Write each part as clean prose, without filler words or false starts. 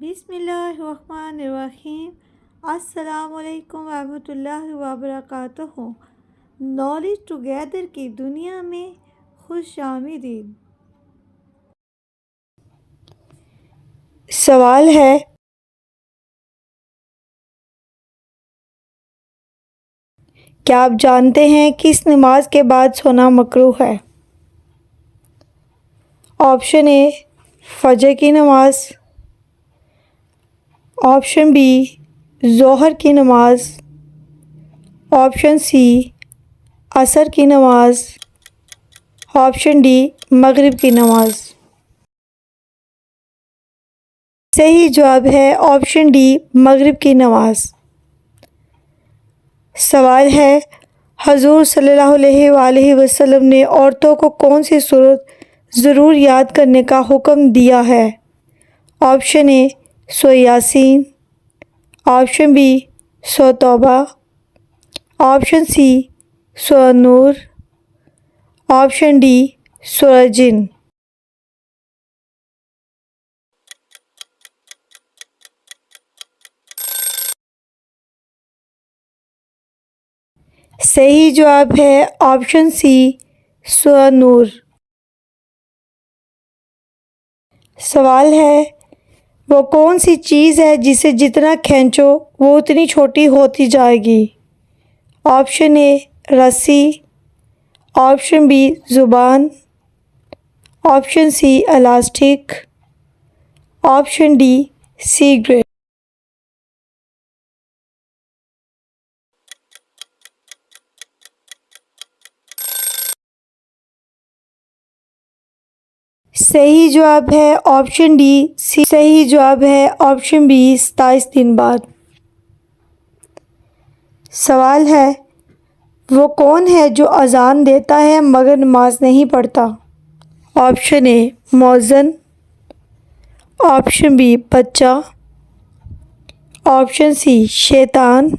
بسم اللہ الرحمن الرحیم۔ السلام علیکم ورحمۃ اللہ وبرکاتہ۔ نالج ٹوگیدر کی دنیا میں خوش آمدید۔ سوال ہے، کیا آپ جانتے ہیں کس نماز کے بعد سونا مکروہ ہے؟ آپشن اے فجر کی نماز، آپشن بی ظہر کی نماز، آپشن سی عصر کی نماز، آپشن ڈی مغرب کی نماز۔ صحیح جواب ہے آپشن ڈی مغرب کی نماز۔ سوال ہے، حضور صلی اللہ علیہ وآلہ وسلم نے عورتوں کو کون سی سورت ضرور یاد کرنے کا حکم دیا ہے؟ آپشن اے سورہ یاسین، آپشن بی سورہ توبہ، آپشن سی سورہ نور، آپشن ڈی سورہ جن۔ صحیح جواب ہے آپشن سی سورہ نور۔ سوال ہے، وہ کون سی چیز ہے جسے جتنا کھینچو وہ اتنی چھوٹی ہوتی جائے گی؟ آپشن اے رسی، آپشن بی زبان، option C elastic, option D cigarette. صحیح جواب ہے آپشن ڈی صحیح جواب ہے آپشن بی 27 دن بعد۔ سوال ہے، وہ کون ہے جو اذان دیتا ہے مگر نماز نہیں پڑھتا؟ آپشن اے مؤذن، آپشن بی بچہ، آپشن سی شیطان،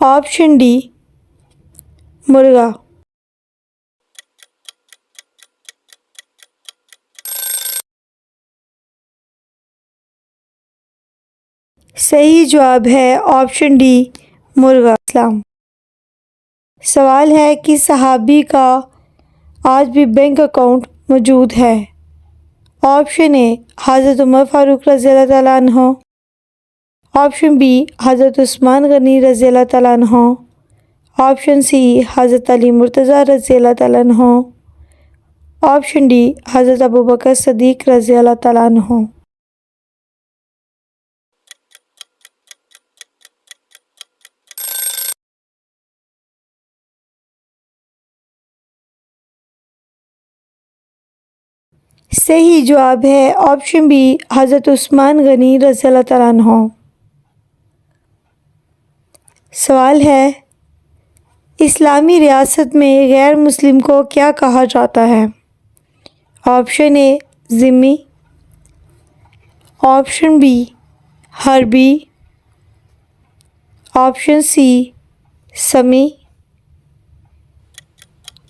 آپشن ڈی مرغا۔ صحیح جواب ہے آپشن ڈی مرغا اسلام۔ سوال ہے کہ صحابی کا آج بھی بینک اکاؤنٹ موجود ہے؟ آپشن اے حضرت عمر فاروق رضی اللہ تعالیٰ عنہ، آپشن بی حضرت عثمان غنی رضی اللہ تعالیٰ عنہ، آپشن سی حضرت علی مرتضیٰ رضی اللہ تعالیٰ عنہ، آپشن ڈی حضرت ابوبکر صدیق رضی اللہ تعالیٰ عنہ۔ صحیح جواب ہے آپشن بی حضرت عثمان غنی رضی اللہ تعالیٰ عنہ۔ سوال ہے، اسلامی ریاست میں غیر مسلم کو کیا کہا جاتا ہے؟ آپشن اے ذمہ، آپشن بی حربی، آپشن سی سمی،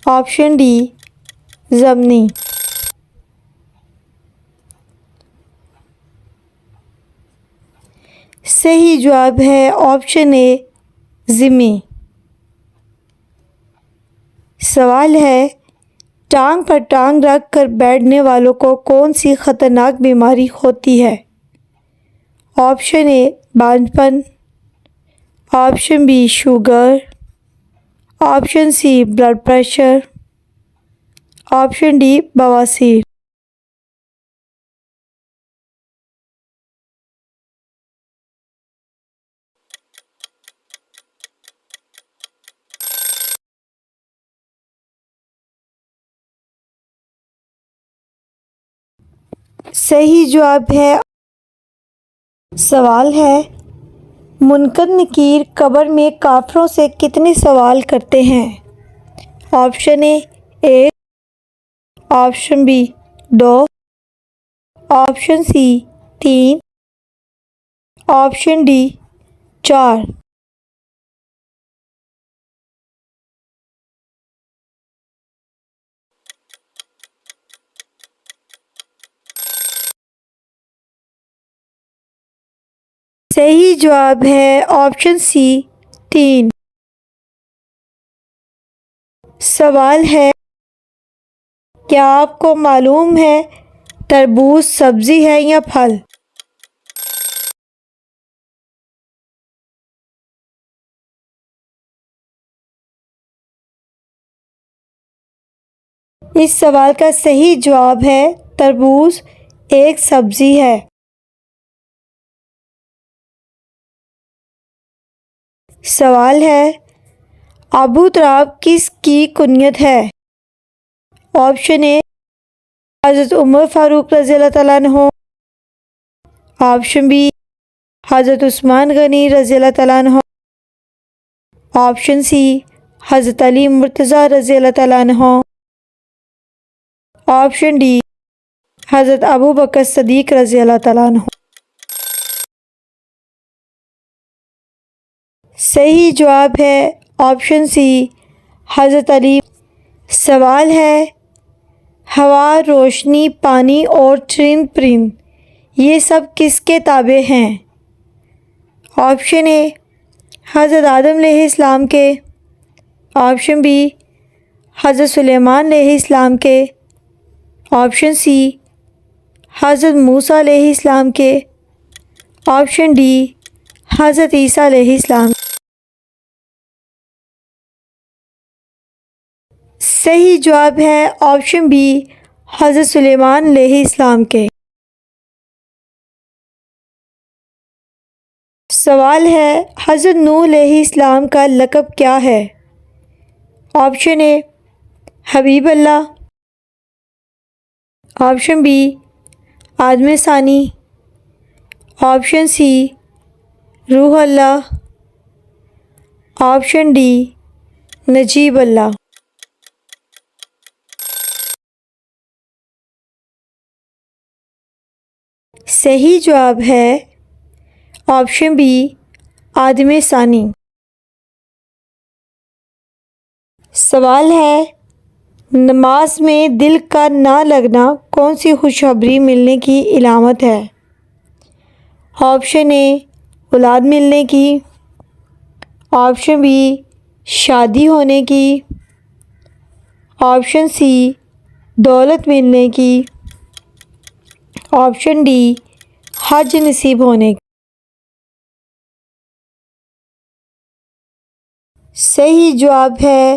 آپشن ڈی ضمنی۔ صحیح جواب ہے آپشن اے ذمہ۔ سوال ہے، ٹانگ پر ٹانگ رکھ کر بیٹھنے والوں کو کون سی خطرناک بیماری ہوتی ہے؟ آپشن اے بانجھ پن، option B sugar, option C blood pressure, option D بواسیر۔ صحیح جواب ہے۔ سوال ہے، منکر نکیر قبر میں کافروں سے کتنے سوال کرتے ہیں؟ Option A 1، option B 2، option C 3، option D 4۔ صحیح جواب ہے آپشن سی 3۔ سوال ہے، کیا آپ کو معلوم ہے تربوز سبزی ہے یا پھل؟ اس سوال کا صحیح جواب ہے تربوز ایک سبزی ہے۔ سوال ہے، ابو تراب کس کی کنیت ہے؟ آپشن اے حضرت عمر فاروق رضی اللہ تعالیٰ عنہ، آپشن بی حضرت عثمان غنی رضی اللہ تعالیٰ عنہ، آپشن سی حضرت علی مرتضیٰ رضی اللہ تعالیٰ عنہ، آپشن ڈی حضرت ابو بکر صدیق رضی اللہ تعالیٰ عنہ۔ صحیح جواب ہے آپشن سی حضرت علی۔ سوال ہے، ہوا، روشنی، پانی اور چرند پرند یہ سب کس کے تابع ہیں؟ آپشن اے حضرت آدم علیہ السلام کے، آپشن بی حضرت سلیمان علیہ السلام کے، آپشن سی حضرت موسیٰ علیہ السلام کے، آپشن ڈی حضرت عیسیٰ علیہ السلام۔ صحیح جواب ہے آپشن بی حضرت سلیمان علیہ السلام کے۔ سوال ہے، حضرت نوح علیہ السلام کا لقب کیا ہے؟ آپشن اے حبیب اللہ، آپشن بی آدم ثانی، آپشن سی روح اللہ، آپشن ڈی نجیب اللہ۔ صحیح جواب ہے آپشن بی آدم ثانی۔ سوال ہے، نماز میں دل کا نہ لگنا کون سی خوشخبری ملنے کی علامت ہے؟ آپشن اے اولاد ملنے کی، آپشن بی شادی ہونے کی، آپشن سی دولت ملنے کی، آپشن ڈی حج نصیب ہونے کی۔ صحیح جواب ہے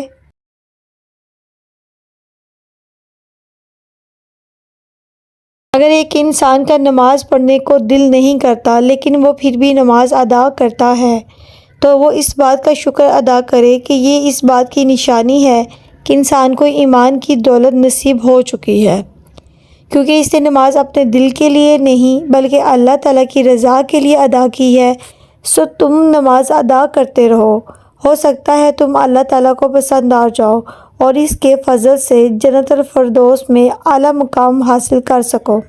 اگر ایک انسان کا نماز پڑھنے کو دل نہیں کرتا لیکن وہ پھر بھی نماز ادا کرتا ہے تو وہ اس بات کا شکر ادا کرے کہ یہ اس بات کی نشانی ہے کہ انسان کو ایمان کی دولت نصیب ہو چکی ہے، کیونکہ اس نے نماز اپنے دل کے لیے نہیں بلکہ اللہ تعالیٰ کی رضا کے لیے ادا کی ہے۔ سو تم نماز ادا کرتے رہو، ہو سکتا ہے تم اللہ تعالیٰ کو پسند آ جاؤ اور اس کے فضل سے جنت الفردوس میں اعلیٰ مقام حاصل کر سکو۔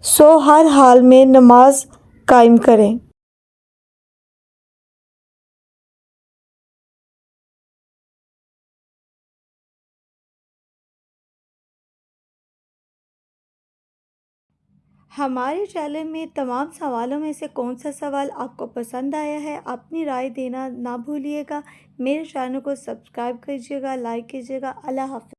سو ہر حال میں نماز قائم کریں۔ ہمارے چینل میں تمام سوالوں میں سے کون سا سوال آپ کو پسند آیا ہے؟ اپنی رائے دینا نہ بھولیے گا۔ میرے چینل کو سبسکرائب کیجیے گا، لائک کیجیے گا۔ اللہ حافظ۔